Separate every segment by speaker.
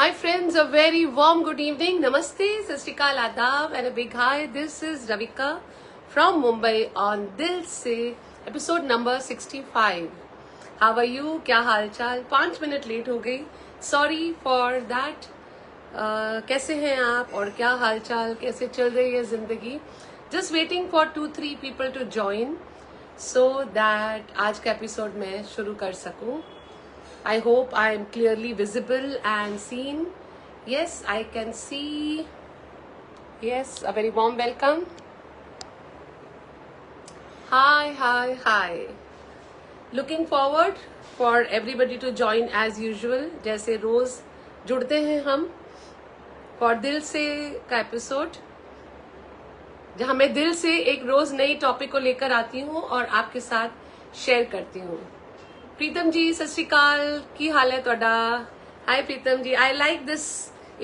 Speaker 1: Hi friends, a very warm good evening. Namaste, Sasrikal Adab and a big hi. This is Ravika from Mumbai on Dil Se, episode number 65. How are you? क्या हाल चाल? 5 minute late हो गई. Sorry for that. कैसे हैं आप और क्या हाल चाल? कैसे चल रही है जिंदगी? Just waiting for 2-3 people to join so that आज का एपिसोड मैं शुरू कर सकूं. I hope I am clearly visible and seen. Yes, I can see. Yes, a very warm welcome. Hi. Looking forward for everybody to join as usual. जैसे रोज जुड़ते हैं हम for दिल से का एपिसोड, जहाँ मैं दिल से एक रोज नई टॉपिक को लेकर आती हूँ और आपके साथ शेयर करती हूँ. प्रीतम जी सत श्री अकाल, की हाल है ਤੁਹਾਡਾ? हाय प्रीतम जी, I like this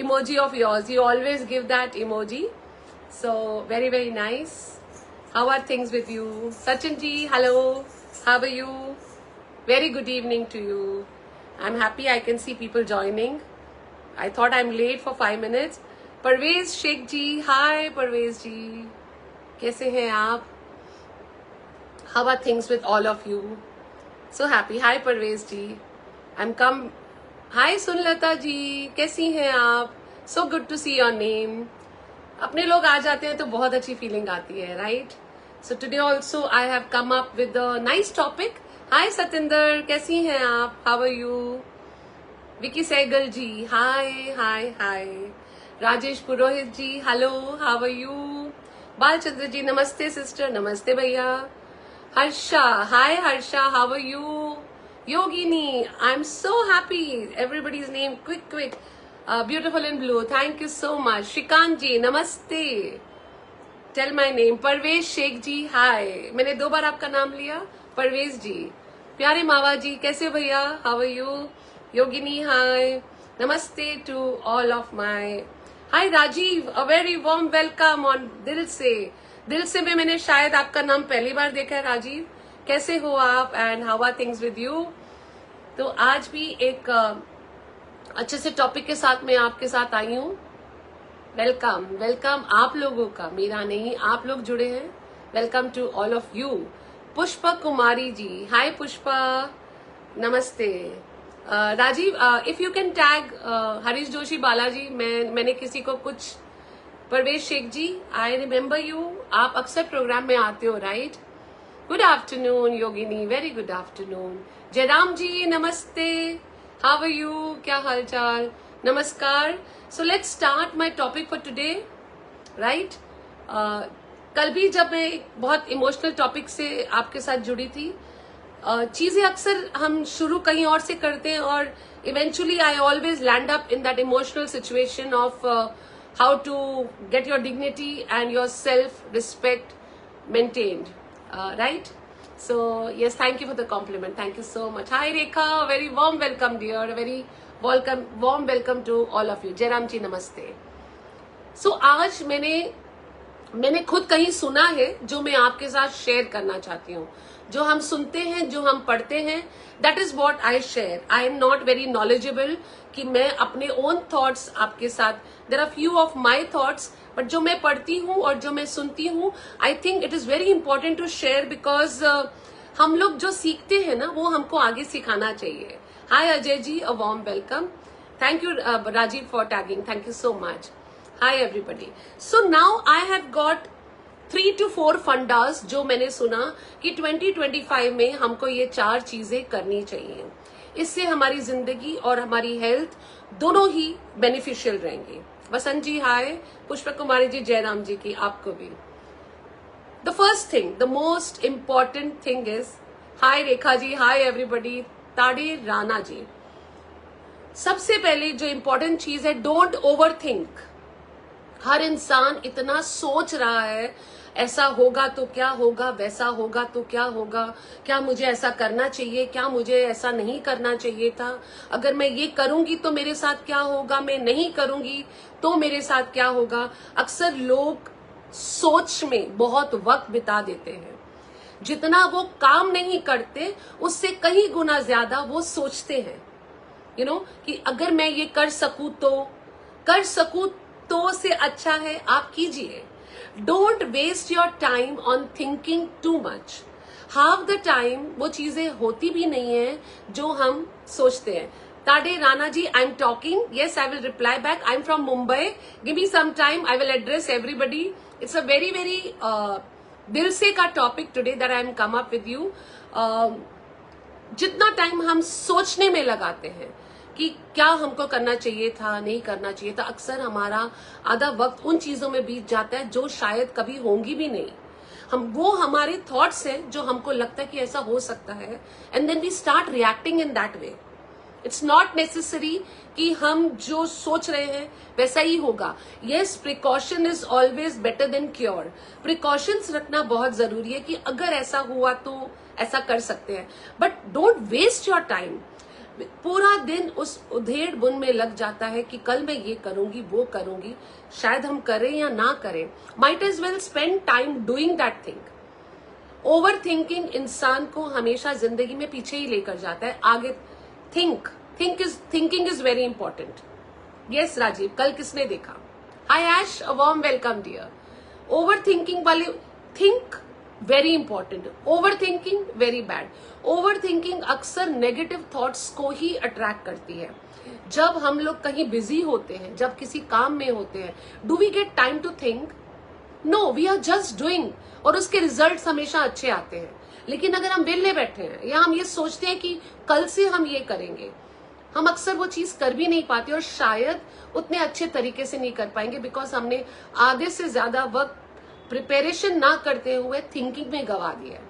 Speaker 1: emoji of yours. You always give that emoji. So very nice. How are things with you? Sachin ji, hello. How are you? Very good evening to you. I'm happy I can see people joining. I thought I'm late for 5 minutes. Parvez Sheikh ji, hi Parvez जी, कैसे हैं आप? How are things with all of you? So happy. Hi Parvez ji, I'm come. Hi सुनलता जी, कैसी हैं आप? So good to see your name. अपने लोग आ जाते हैं तो बहुत अच्छी फीलिंग आती है, right? So today also I have come up with a nice topic. Hi Satinder, कैसी हैं आप? How are you? Vicky Sehgal ji, hi. Rajesh Purohit ji, hello, how are you? Balchandra जी, नमस्ते सिस्टर, नमस्ते भैया. Harsha, hi Harsha, how are you? Yogini, I'm so happy. Everybody's name, quick. Beautiful in blue, thank you so much. Shrikant ji, namaste. Tell my name. Parvez Sheikh ji, hi. मैंने 2 बार आपका नाम लिया. परवेज जी, प्यारे मावा जी, कैसे भैया? How are you? Yogini, hi. Namaste to all of my. Hi Rajiv, a very warm welcome on दिल से में मैंने शायद आपका नाम पहली बार देखा है. राजीव, कैसे हो आप and how are things with you? तो आज भी एक अच्छे से टॉपिक के साथ मैं आपके साथ आई हूँ. वेलकम आप लोगों का, मेरा नहीं, आप लोग जुड़े हैं. Welcome to all of you. Pushpa Kumari ji, hi Pushpa, नमस्ते. Rajeev, if you can tag Harish Joshi Balaji. मैंने किसी को कुछ. Parvez Sheikh ji, I remember you, आप अक्सर प्रोग्राम में आते हो, right? Good afternoon Yogini, very good afternoon. Jairam ji, नमस्ते, हाउ आर यू, क्या हाल चाल? नमस्कार. So let's start my topic for today, right? कल भी जब मैं एक बहुत इमोशनल टॉपिक से आपके साथ जुड़ी थी. चीजें अक्सर हम शुरू कहीं और से करते हैं और eventually I always land up in that emotional situation of how to get your dignity and your self-respect maintained, right? So yes, thank you for the compliment. Thank you so much. Hi Rekha, a very warm welcome dear. A very warm welcome to all of you. Jairam ji, namaste. So आज मैंने खुद कहीं सुना है जो मैं आपके साथ शेयर करना चाहती हूँ. जो हम सुनते हैं, जो हम पढ़ते हैं, that is what I share. I am not very knowledgeable कि मैं अपने ओन थॉट्स आपके साथ. There are few of my thoughts, but जो मैं पढ़ती हूँ और जो मैं सुनती हूँ, I think it is very important to share because हम लोग जो सीखते हैं ना, वो हमको आगे सिखाना चाहिए. Hi Ajay ji, a warm welcome. Thank you Rajiv for tagging, thank you so much. Hi everybody. So now I have got 3 to 4 fundas जो मैंने सुना कि 2025 में हमको ये 4 चीजें करनी चाहिए. इससे हमारी जिंदगी और हमारी हेल्थ दोनों ही बेनिफिशियल रहेंगे. वसंत जी, हाय. पुष्पा कुमारी जी, जयराम जी की आपको भी. The first thing, the most important thing is, hi Rekha ji, hi everybody. Tade Rana जी, सबसे पहले जो इंपॉर्टेंट चीज है, डोंट ओवर थिंक. हर इंसान इतना सोच रहा है, ऐसा होगा तो क्या होगा, वैसा होगा तो क्या होगा, क्या मुझे ऐसा करना चाहिए, क्या मुझे ऐसा नहीं करना चाहिए था, अगर मैं ये करूंगी तो मेरे साथ क्या होगा, मैं नहीं करूंगी तो मेरे साथ क्या होगा. अक्सर लोग सोच में बहुत वक्त बिता देते हैं. जितना वो काम नहीं करते उससे कहीं गुना ज्यादा वो सोचते हैं. कि अगर मैं ये कर सकूं तो से अच्छा है आप कीजिए. Don't waste your time on thinking too much. Half the time वो चीजें होती भी नहीं है जो हम सोचते हैं. Tade Rana ji, I'm talking. Yes, I will reply back. I'm from Mumbai. Give me some time. I will address everybody. It's a very, very dil se ka topic today that I am come up with you. जितना time हम सोचने में लगाते हैं कि क्या हमको करना चाहिए था, नहीं करना चाहिए था, अक्सर हमारा आधा वक्त उन चीजों में बीत जाता है जो शायद कभी होंगी भी नहीं. वो हमारे थॉट्स हैं जो हमको लगता है कि ऐसा हो सकता है, and then we start reacting in that way. It's not necessary कि हम जो सोच रहे हैं वैसा ही होगा. Yes, precaution is always better than cure. Precautions रखना बहुत जरूरी है कि अगर ऐसा हुआ तो ऐसा कर सकते हैं, but don't waste your time. पूरा दिन उस उधेड़ बुन में लग जाता है कि कल मैं ये करूंगी, वो करूंगी, शायद हम करें या ना करें. Might as well spend time doing that thing. Overthinking इंसान को हमेशा जिंदगी में पीछे ही लेकर जाता है. आगे thinking is very important. Yes Rajeev, कल किसने देखा. Hi Ash, a warm welcome dear. Over thinking वाले think very important, over thinking very bad. Over thinking अक्सर नेगेटिव थॉट्स को ही अट्रैक्ट करती है. जब हम लोग कहीं बिजी होते हैं, जब किसी काम में होते हैं, do we get time to think? No, we are just doing, और उसके रिजल्ट्स हमेशा अच्छे आते हैं. लेकिन अगर हम वेले बैठे हैं या हम ये सोचते हैं कि कल से हम ये करेंगे, हम अक्सर वो चीज कर भी नहीं पाते और शायद उतने अच्छे तरीके से नहीं कर पाएंगे, बिकॉज हमने आधे से ज्यादा वक्त प्रिपरेशन ना करते हुए थिंकिंग में गवा दिया है.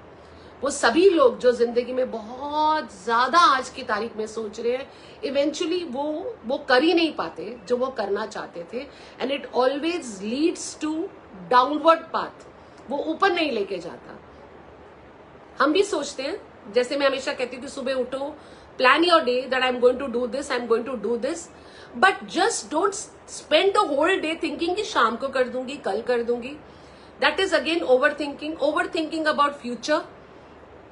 Speaker 1: वो सभी लोग जो जिंदगी में बहुत ज्यादा आज की तारीख में सोच रहे हैं, इवेंचुअली वो कर ही नहीं पाते जो वो करना चाहते थे, and it always leads to downward path. वो ऊपर नहीं लेके जाता. हम भी सोचते हैं, जैसे मैं हमेशा कहती हूँ कि सुबह उठो, plan your day that I am going to do this, I am going to do this, but just don't spend the whole day thinking कि शाम को कर दूंगी, कल कर दूंगी. That is again overthinking. Overthinking about future.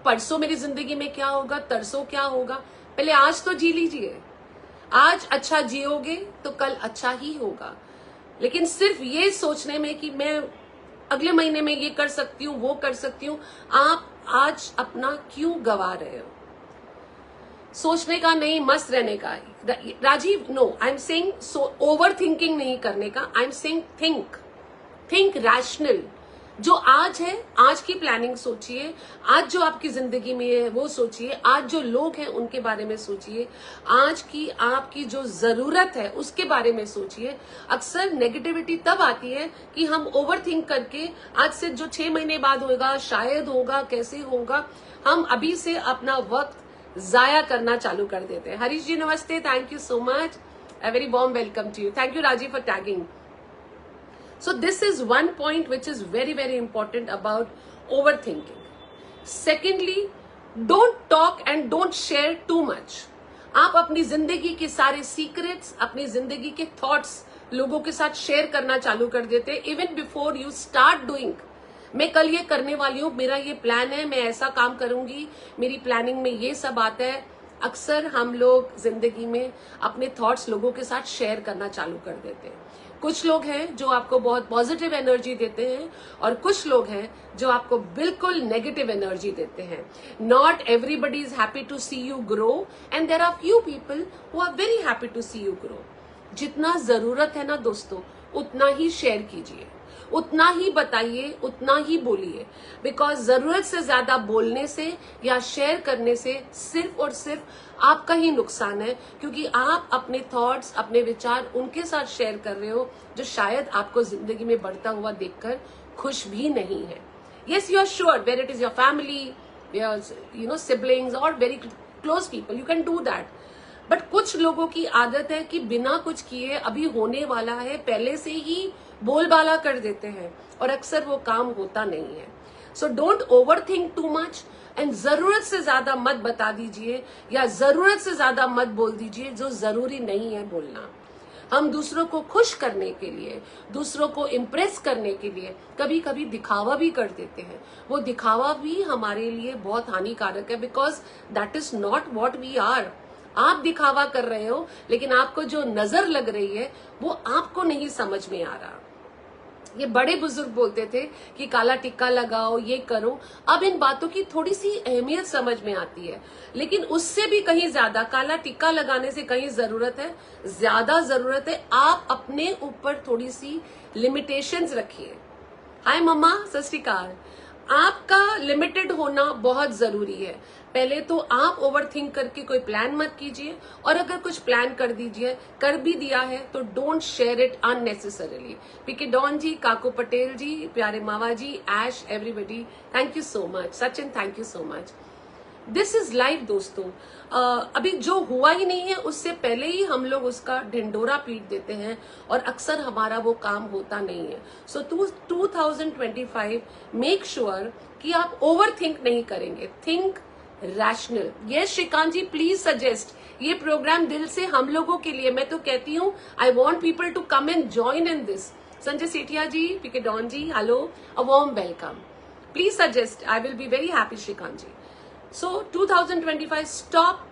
Speaker 1: परसों मेरी जिंदगी में क्या होगा, तरसों क्या होगा. पहले आज तो जी लीजिए. आज अच्छा जियोगे तो कल अच्छा ही होगा. लेकिन सिर्फ ये सोचने में कि मैं अगले महीने में ये कर सकती हूँ, वो कर सकती हूँ, आप आज अपना क्यों गवा रहे हो. सोचने का नहीं, मस्त रहने का. Rajiv, no, I am saying overthinking नहीं करने का. I am saying think rational. जो आज है, आज की प्लानिंग सोचिए. आज जो आपकी जिंदगी में है वो सोचिए. आज जो लोग हैं उनके बारे में सोचिए. आज की आपकी जो जरूरत है उसके बारे में सोचिए. अक्सर नेगेटिविटी तब आती है कि हम ओवर थिंक करके आज से जो 6 महीने बाद होगा, शायद होगा, कैसे होगा, हम अभी से अपना वक्त जाया करना चालू कर देते हैं. हरीश जी नमस्ते, thank you so much. A very warm welcome to you. Thank you Rajiv for tagging. So this is one point which is very, very important about overthinking. Secondly, don't talk and don't share too much. आप अपनी जिंदगी के सारे secrets, अपनी जिंदगी के thoughts लोगों के साथ शेयर करना चालू कर देते हैं even before you start doing. मैं कल ये करने वाली हूँ, मेरा ये प्लान है, मैं ऐसा काम करूंगी, मेरी प्लानिंग में ये सब आता है. अक्सर हम लोग जिंदगी में अपने थॉट्स लोगों के साथ शेयर करना चालू कर देते हैं. कुछ लोग हैं जो आपको बहुत पॉजिटिव एनर्जी देते हैं और कुछ लोग हैं जो आपको बिल्कुल नेगेटिव एनर्जी देते हैं. Not everybody is happy to see you grow and there are few people who are very happy to see you grow. जितना जरूरत है ना दोस्तों, उतना ही शेयर कीजिए, उतना ही बताइए, उतना ही बोलिए. बिकॉज जरूरत से ज्यादा बोलने से या शेयर करने से सिर्फ और सिर्फ आपका ही नुकसान है, क्योंकि आप अपने थॉट्स, अपने विचार उनके साथ शेयर कर रहे हो जो शायद आपको जिंदगी में बढ़ता हुआ देखकर खुश भी नहीं है. Yes, you are sure where it is your family, siblings और very close people, you can do that. But कुछ लोगों की आदत है कि बिना कुछ किए अभी होने वाला है पहले से ही बोलबाला कर देते हैं और अक्सर वो काम होता नहीं है. So don't over think too much and जरूरत से ज्यादा मत बता दीजिए या जरूरत से ज्यादा मत बोल दीजिए जो जरूरी नहीं है बोलना. हम दूसरों को खुश करने के लिए, दूसरों को इम्प्रेस करने के लिए कभी कभी दिखावा भी कर देते हैं. वो दिखावा भी हमारे लिए बहुत हानिकारक है, because that is not what we are. आप दिखावा कर रहे हो, लेकिन आपको जो नजर लग रही है वो आपको नहीं समझ में आ रहा। ये बड़े बुजुर्ग बोलते थे कि काला टिक्का लगाओ, ये करो। अब इन बातों की थोड़ी सी अहमियत समझ में आती है, लेकिन उससे भी कहीं ज्यादा, काला टिक्का लगाने से कहीं ज्यादा जरूरत है आप अपने ऊपर थोड़ी सी लिमिटेशंस रखिए। हाय मम्मा, सत श्री अकाल। आपका लिमिटेड होना बहुत जरूरी है। पहले तो आप ओवर थिंक करके कोई प्लान मत कीजिए, और अगर कुछ प्लान कर भी दिया है तो don't share it unnecessarily. PK don ji, Kaku Patel ji, Pyare Mawa ji, Ash, everybody, thank you so much. Sachin, thank you so much. This is life दोस्तों। अभी जो हुआ ही नहीं है उससे पहले ही हम लोग उसका ढिंडोरा पीट देते हैं, और अक्सर हमारा वो काम होता नहीं है। सो 2025 मेक श्योर कि आप ओवर थिंक नहीं करेंगे, think rational. Yes Shrikant ji, please suggest. ये प्रोग्राम दिल से हम लोगों के लिए, मैं तो कहती हूँ I want people to come and join in this. Sanjay Sethia ji, PK don ji, hello, a warm welcome. Please suggest, I will be very happy Shrikant ji. So 2025, stop.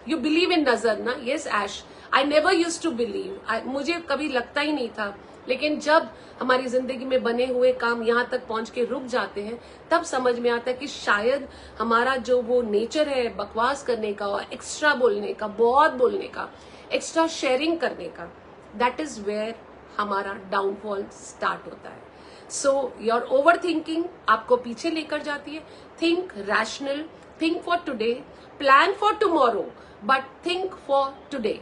Speaker 1: You believe in नजर ना? Yes, Ash. I never used to believe. मुझे कभी लगता ही नहीं था, लेकिन जब हमारी जिंदगी में बने हुए काम यहाँ तक पहुंच के रुक जाते हैं, तब समझ में आता है कि शायद हमारा जो वो नेचर है बकवास करने का, एक्स्ट्रा बोलने का, बहुत बोलने का, एक्स्ट्रा शेयरिंग करने का, दैट इज वेयर हमारा डाउनफॉल स्टार्ट होता है। सो योर ओवर थिंकिंग आपको पीछे लेकर जाती है। Think rational, think for today, plan for tomorrow, but think for today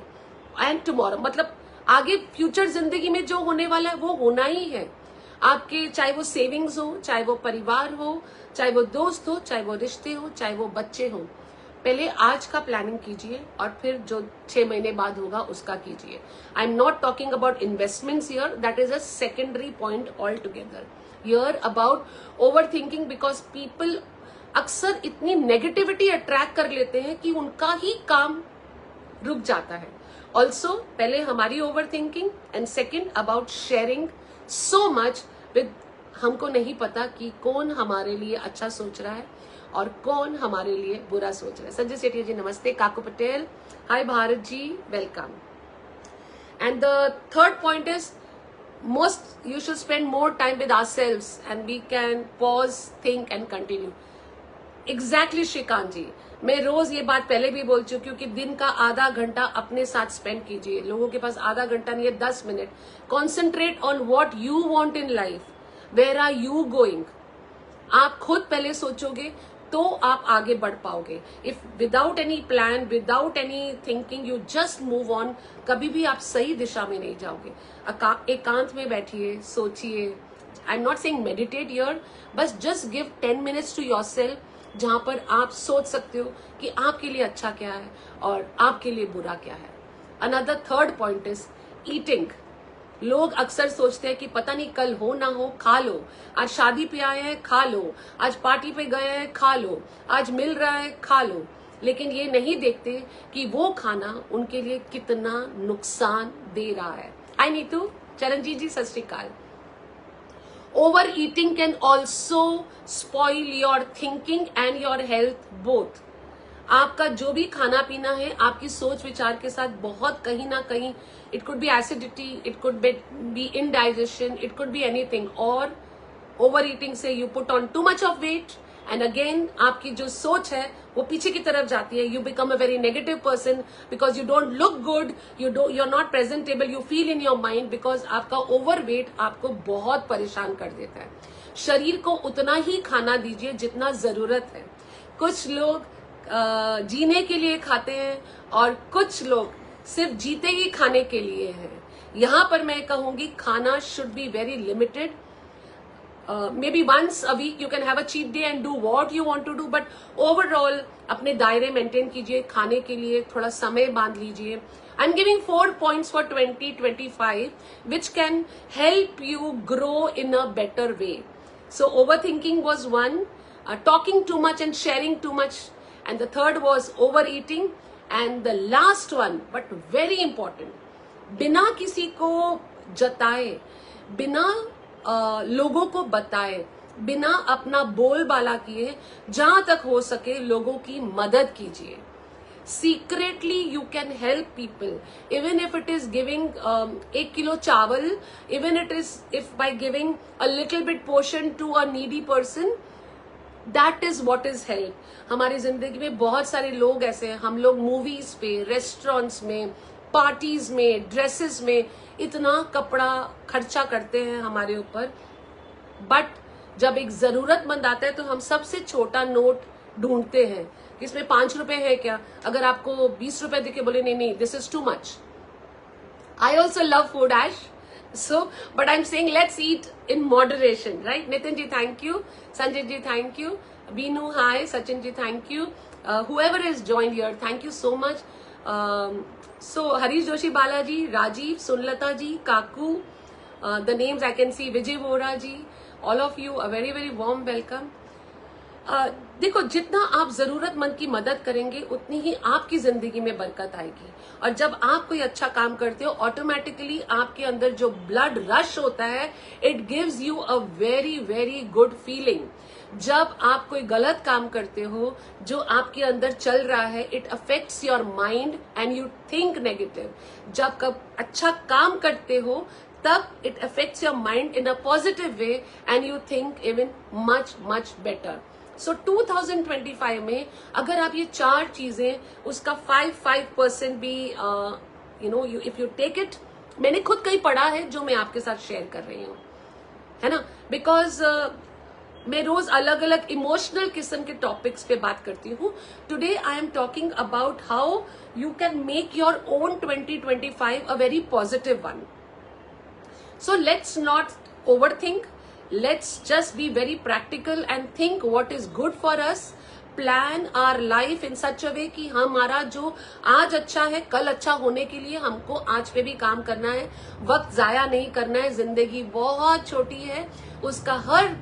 Speaker 1: and tomorrow। मतलब आगे फ्यूचर जिंदगी में जो होने वाला है वो होना ही है आपके, चाहे वो सेविंग्स हो, चाहे वो परिवार हो, चाहे वो दोस्त हो, चाहे वो रिश्ते हो, चाहे वो बच्चे हो। पहले आज का प्लानिंग कीजिए और फिर जो 6 महीने बाद होगा उसका कीजिए। आई am not talking about investments here, that is a secondary point all together. Here about over thinking, because people अक्सर इतनी नेगेटिविटी अट्रैक्ट कर लेते हैं कि उनका ही काम रुक जाता है। ऑल्सो पहले हमारी over thinking, and second about sharing so much with, हमको नहीं पता कि कौन हमारे लिए अच्छा सोच रहा है और कौन हमारे लिए बुरा सोच रहा है। संजय सेठिया जी नमस्ते, Kaku Patel, hi Bharat ji, welcome. And the third point is most you should spend more time with ourselves and we can pause, think and continue। Exactly Shrikant ji, मैं रोज ये बात पहले भी बोल चुकी हूँ कि दिन का आधा घंटा अपने साथ स्पेंड कीजिए। लोगों के पास आधा घंटा नहीं है, 10 minute. Concentrate on what you want in life, where are you going. आप खुद पहले सोचोगे तो आप आगे बढ़ पाओगे। If without any plan, without any thinking you just move on, कभी भी आप सही दिशा में नहीं जाओगे। एकांत में बैठिए, सोचिए। I am not saying meditate here, बस just give 10 minutes to yourself, जहां पर आप सोच सकते हो कि आपके लिए अच्छा क्या है और आपके लिए बुरा क्या है। Another third point is eating. लोग अक्सर सोचते हैं कि पता नहीं कल हो ना हो, खा लो। आज शादी पे आए हैं, खा लो। आज पार्टी पे गए हैं, खा लो। आज मिल रहा है, खा लो। लेकिन ये नहीं देखते कि वो खाना उनके लिए कितना नुकसान दे रहा है। आई नीतू, चरणजीत जी सत श्री अकाल। Overeating can also spoil your thinking and your health both। आपका जो भी खाना पीना है आपकी सोच विचार के साथ बहुत कहीं ना कहीं, it could be acidity, it could be indigestion, it could be anything. और ओवर ईटिंग से you put on too much of weight, and again आपकी जो सोच है वो पीछे की तरफ जाती है। You become a very negative person because you don't look good, you are not presentable, you feel in your mind, because आपका ओवर वेट आपको बहुत परेशान कर देता है। शरीर को उतना ही खाना दीजिए जितना जरूरत है। कुछ लोग जीने के लिए खाते हैं और कुछ लोग सिर्फ जीते ही खाने के लिए हैं। यहां पर मैं कहूंगी खाना should be very limited. maybe once a week you can have a cheat day and do what you want to do, but overall अपने दायरे मेंटेन कीजिए। खाने के लिए थोड़ा समय बांध लीजिए। I'm giving 4 points for 2025 which can help you grow in a better way। So overthinking was one, talking too much and sharing too much, and the third was overeating, and the last one but very important, बिना किसी को जताए, बिना लोगों को बताए, बिना अपना बोलबाला किए, जहां तक हो सके लोगों की मदद कीजिए। secretly you can help people, even if it is giving 1 kilo chawal, even it is if by giving a little bit portion to a needy person, that is what is help. हमारी जिंदगी में बहुत सारे लोग ऐसे हैं, हम लोग मूवीज पे, रेस्टोरेंट्स में, पार्टीज में, ड्रेसेस में इतना कपड़ा खर्चा करते हैं हमारे ऊपर, बट जब एक जरूरतमंद आता है तो हम सबसे छोटा नोट ढूंढते हैं, इसमें 5 रुपए है क्या, अगर आपको 20 रुपए देके बोले नहीं नहीं this is too much. I also love food ash, so but I'm saying let's eat in moderation, right? Nitin ji thank you, Sanjay ji thank you, Binu hi, Sachin ji thank you, whoever is joined here thank you so much. So Harish Joshi, Balaji, Rajiv, Sunlata ji, Kaku, the names I can see, Vijay Vora ji, all of you a very very warm welcome. देखो, जितना आप जरूरतमंद की मदद करेंगे उतनी ही आपकी जिंदगी में बरकत आएगी. और जब आप कोई अच्छा काम करते हो, ऑटोमेटिकली आपके अंदर जो ब्लड रश होता है, it gives you a very very good feeling. जब आप कोई गलत काम करते हो, जो आपके अंदर चल रहा है, it affects your mind and you think negative. जब कब अच्छा काम करते हो, तब it affects your mind in a positive way and you think even much much better. So 2025 में अगर आप ये 4 चीजें, उसका 5% भी इफ यू टेक इट, मैंने खुद कहीं पढ़ा है जो मैं आपके साथ शेयर कर रही हूँ, है ना, बिकॉज मैं रोज अलग अलग इमोशनल किस्म के टॉपिक्स पे बात करती हूँ. Today I am talking about how you can make your own 2025 a very positive one. So let's not overthink. Let's just be very practical and think what is good for us. Plan our life in such a way कि हमारा जो आज अच्छा है, कल अच्छा होने के लिए हमको आज पे भी काम करना है. वक्त जाया नहीं करना है. जिंदगी बहुत छोटी है, उसका हर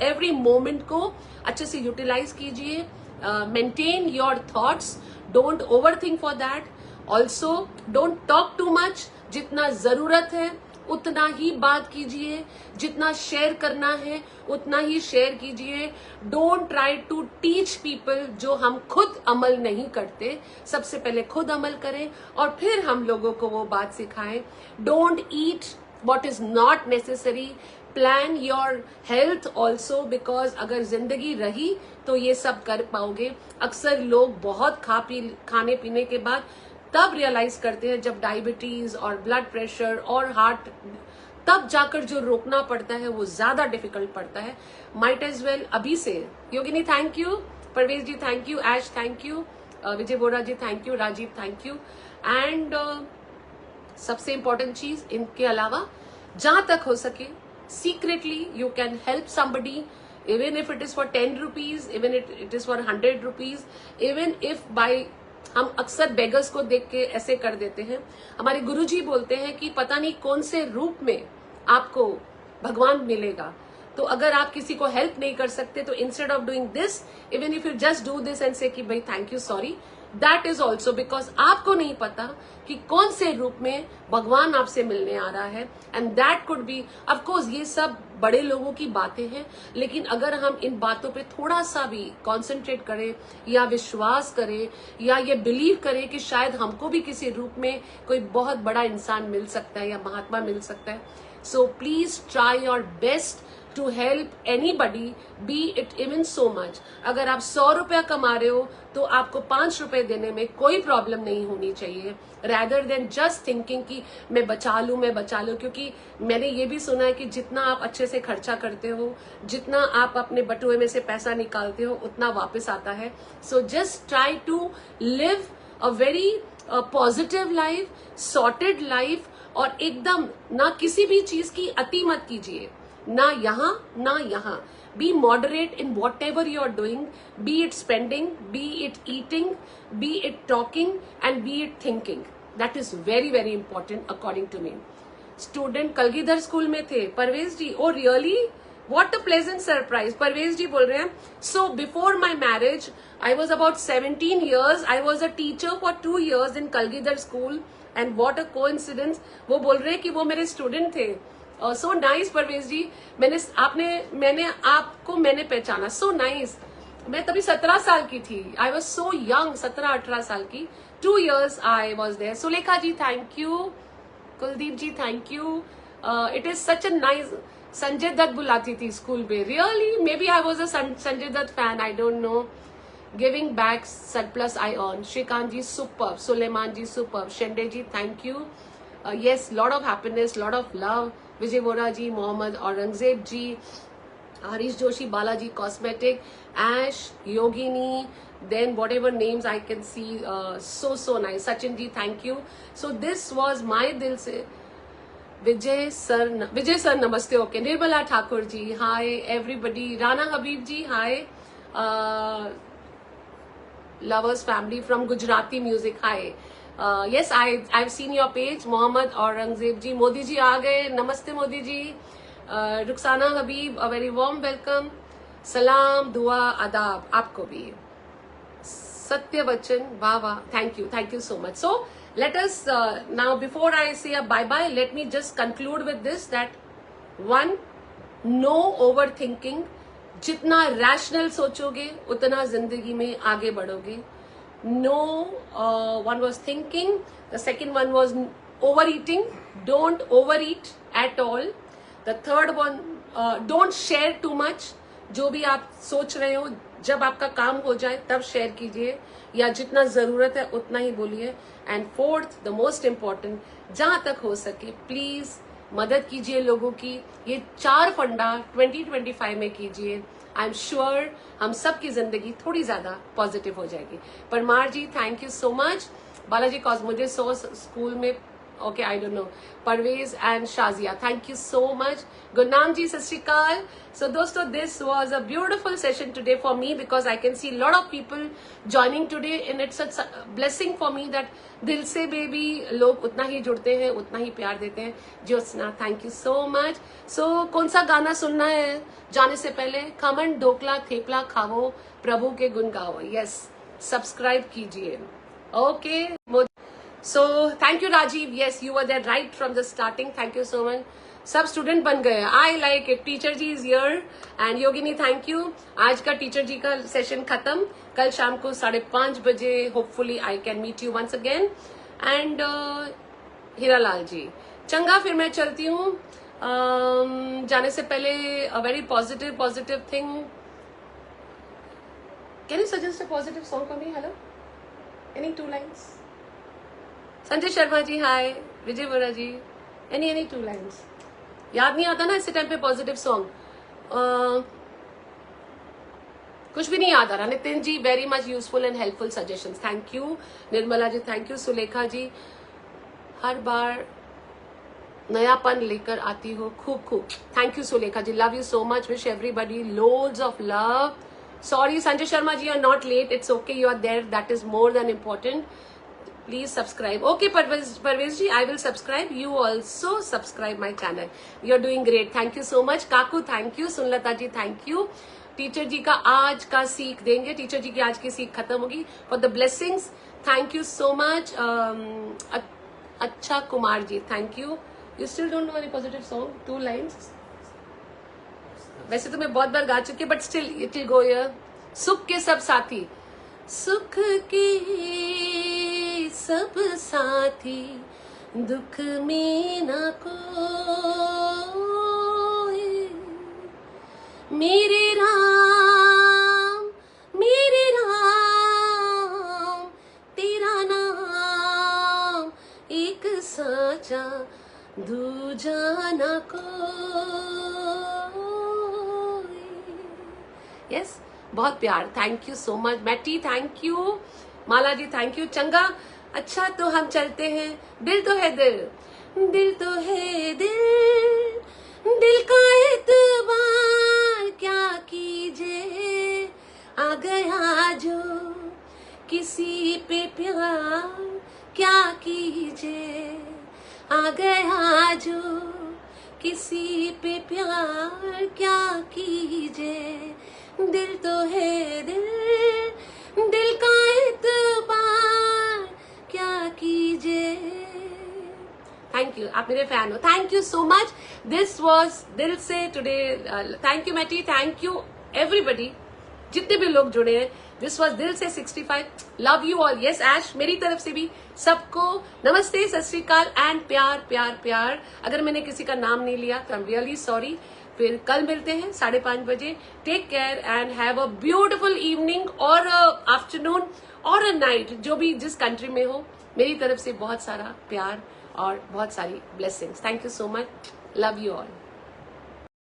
Speaker 1: एवरी मोमेंट को अच्छे से यूटिलाइज कीजिए. Maintain your thoughts, don't over think for that. Also don't talk too much. जितना जरूरत है उतना ही बात कीजिए. जितना शेयर करना है उतना ही शेयर कीजिए. Don't try to teach people जो हम खुद अमल नहीं करते. सबसे पहले खुद अमल करें और फिर हम लोगों को वो बात सिखाएं. Don't eat what is not necessary. Plan your health also, because अगर जिंदगी रही तो ये सब कर पाओगे. अक्सर लोग बहुत खाने पीने के बाद तब रियलाइज करते हैं जब डायबिटीज और ब्लड प्रेशर और हार्ट, तब जाकर जो रोकना पड़ता है वो ज्यादा डिफिकल्ट पड़ता है. माइट एज वेल अभी से. Yogini thank you, Parvez ji thank you, Ash thank you, Vijay Bora ji thank you, Rajeev thank you. And सबसे इंपॉर्टेंट चीज इनके अलावा, जहां तक हो सके secretly you can help somebody, even if it is for 10 rupees, even it is for 100 rupees, even if by, हम अक्सर बेगर्स को देख के ऐसे कर देते हैं. हमारे गुरुजी बोलते हैं कि पता नहीं कौन से रूप में आपको भगवान मिलेगा. तो अगर आप किसी को हेल्प नहीं कर सकते तो instead of doing this, even if you just do this and से कि भाई thank you, sorry, that is also because आपको नहीं पता कि कौन से रूप में भगवान आपसे मिलने आ रहा है. And that could be, of course ये सब बड़े लोगों की बातें हैं, लेकिन अगर हम इन बातों पे थोड़ा सा भी कॉन्सेंट्रेट करें या विश्वास करें या ये बिलीव करें कि शायद हमको भी किसी रूप में कोई बहुत बड़ा इंसान मिल सकता है या महात्मा मिल सकता है. So please try your best to help anybody, be it even so much. अगर आप 100 रुपया कमा रहे हो तो आपको 5 रुपए देने में कोई प्रॉब्लम नहीं होनी चाहिए, रैदर देन जस्ट थिंकिंग कि मैं बचा लूं. क्योंकि मैंने ये भी सुना है कि जितना आप अच्छे से खर्चा करते हो, जितना आप अपने बटुए में से पैसा निकालते हो, उतना वापस आता है. So just try to live a very positive life, sorted life, और एकदम ना किसी भी चीज की अति मत कीजिए, ना यहाँ ना यहाँ. Be moderate in whatever you are doing, be it spending, be it eating, be it talking, and be it thinking. That is very very important according to me. Student Kalgidhar school में थे, परवेज जी. Oh really? What a pleasant surprise. Parvez जी बोल रहे हैं, so before my marriage, I was about 17 years. I was a teacher for 2 years in Kalgidhar school, and what a coincidence. वो बोल रहे हैं कि वो मेरे स्टूडेंट थे. सो नाइस परवेज जी, मैंने आपको पहचाना. So nice. मैं तभी 17 साल की थी. आई वॉज सो यंग, 17-18 साल की. 2 years I was there. Sulekha ji thank you. Kuldeep ji thank you. It is such a nice. Sanjay Dutt बुलाती थी स्कूल में. Really maybe I was a Sanjay Dutt fan, I don't know. Giving back surplus I earn. Shrikant ji super. Suleman ji super. Shende ji thank you. Yes, lot of happiness, lot of love. Vijay Vora ji, Mohammad Aurangzeb ji, Harish Joshi, Balaji Cosmetic, Ash, Yogini, then whatever names I can see, so nice. Sachin ji, thank you. So this was my Dil Se. Vijay sir, namaste. Okay. Nirmala Thakur ji, hi everybody. Rana Habib ji, hi. Lovers family from Gujarati music, hi. Yes, I've seen your page. Mohammad Aurangzeb ji, Modi ji aa gaye. Namaste Modi ji. Ruxana Habib, a very warm welcome. Salam, dua, adab. आपको भी. Satya Bachchan, वाह. Thank you so much. So let us now, before I say a bye bye, let me just conclude with this, that one, no overthinking. जितना rational सोचोगे उतना जिंदगी में आगे बढ़ोगे. No, one was thinking. The second one was overeating. Don't overeat at all. The third one, don't share too much. जो भी आप सोच रहे हो, जब आपका काम हो जाए तब शेयर कीजिए, या जितना जरूरत है उतना ही बोलिए. And fourth, the most important, जहां तक हो सके प्लीज मदद कीजिए लोगों की. ये 4 फंडा 2025 में कीजिए. आई एम श्योर हम सबकी जिंदगी थोड़ी ज्यादा पॉजिटिव हो जाएगी. Parmar ji thank you so much. Balaji cause मुझे स्कूल में. Okay, I don't know. Parvez and Shazia, thank you so much. Gurnam ji, sat shri akal. So dosto, this was a beautiful session today for me, because I can see a lot of people joining today, and it's such a blessing for me that दिल से baby लोग उतना ही जुड़ते हैं, उतना ही प्यार देते हैं. Jyotsna, thank you so much. So कौन सा गाना सुनना है जाने से पहले? खमन ढोकला थेपला खाओ, प्रभु के गुण गाओ. यस, सब्सक्राइब कीजिए. Okay. So thank you Rajiv. Yes, you were there right from the starting. Thank you so much. सब स्टूडेंट बन गए. I like it. Teacher ji is here. And Yogini thank you. आज का टीचर जी का सेशन खत्म. कल शाम को 5:30 बजे hopefully I can meet you once again. And Hiralal ji चंगा. फिर मैं चलती हूँ. जाने से पहले a very positive thing. Can you suggest a positive song for me? Hello, any 2 lines? Sanjay Sharma ji hi. Vijay Vora ji, any 2 lines? याद नहीं आता ना इस टाइम पे पॉजिटिव सॉन्ग. कुछ भी नहीं याद आ रहा. Nitin ji very much useful and helpful suggestions. Thank you. Nirmala ji thank you. Sulekha ji हर बार नयापन लेकर आती हो. खूब. Thank you Sulekha ji. Love you so much. Wish everybody loads of love. Sorry Sanjay Sharma ji, you are not late. It's okay, you are there. That is more than important. Please subscribe. Okay, Parvez ji, I will subscribe. You also subscribe my channel. You are doing great. Thank you so much. Kaku, thank you. Sunlata ji, thank you. Teacher जी का आज का सीख देंगे. Teacher जी की आज की सीख खत्म होगी. For the blessings, thank you so much. अच्छा Kumar ji, thank you. You still don't know any positive song? 2 lines. वैसे तो मैं बहुत बार गा चुकी हूँ, but still it will go here. सुख के सब साथी. सुख के सब साथी, दुख में न कोई. मेरे राम तेरा नाम एक साचा, दूजा न कोई. यस, बहुत प्यार. Thank you so much. Matty thank you. Mala ji thank you. चंगा. अच्छा तो हम चलते हैं. दिल तो है दिल तो है दिल का एतबार क्या कीजिए. आ गया जो किसी पे प्यार क्या कीजिए. आ गया जो किसी पे प्यार क्या कीजिए. दिल तो है दिल का एतबार क्या कीजिए. Thank you. आप मेरे फैन हो. Thank you so much. This was Dil Se today. Thank you Matty. Thank you everybody. जितने भी लोग जुड़े हैं, दिस वॉज दिल से 65. Love you all. यस ऐश, मेरी तरफ से भी सबको नमस्ते, सत श्री अकाल एंड प्यार प्यार प्यार. अगर मैंने किसी का नाम नहीं लिया तो आई एम रियली सॉरी. फिर कल मिलते हैं 5:30 बजे. Take care and have a beautiful evening और आफ्टरनून और अ नाइट, जो भी जिस कंट्री में हो. मेरी तरफ से बहुत सारा प्यार और बहुत सारी blessings. Thank you so much. Love you all.